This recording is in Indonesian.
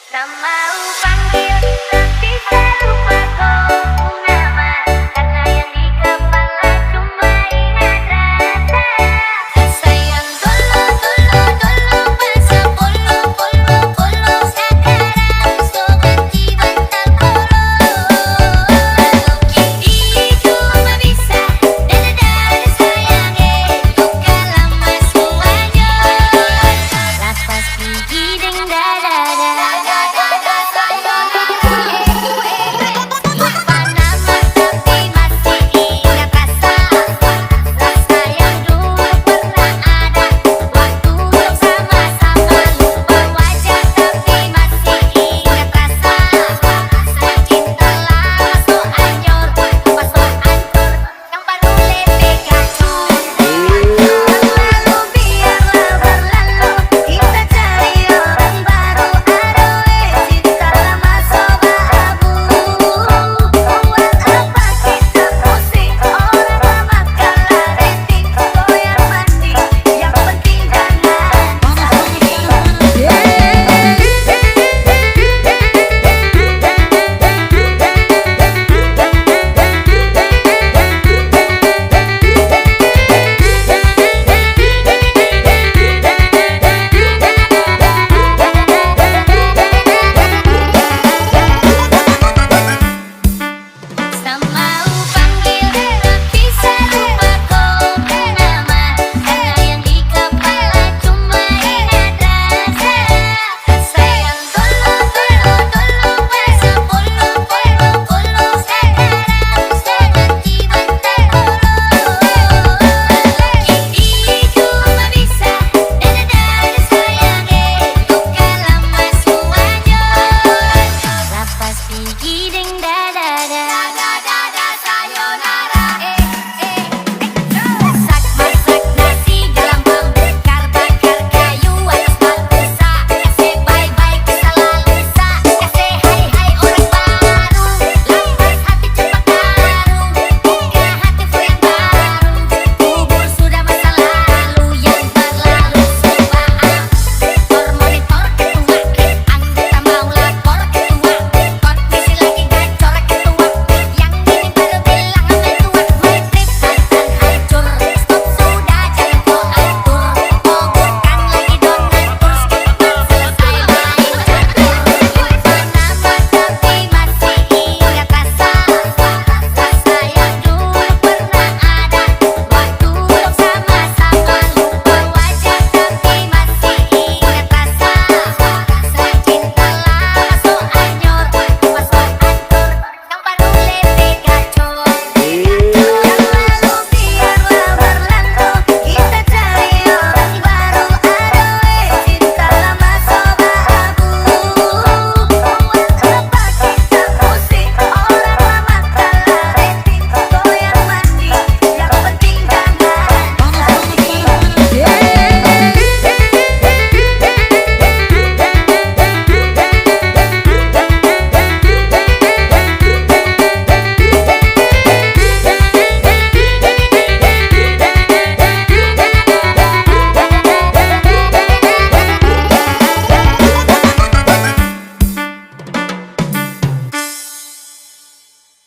Tak mau panggil tapi tak lupa kau nama. Karena yang di kepala cuma ingat rasa. Rasa yang dulu dulu dulu masa polo polo polo. Sekarang so ganti bantal polo. Kalau kini cuma bisa dada sayangnya. Luka lama semuanya. Lapas gigi deng dada.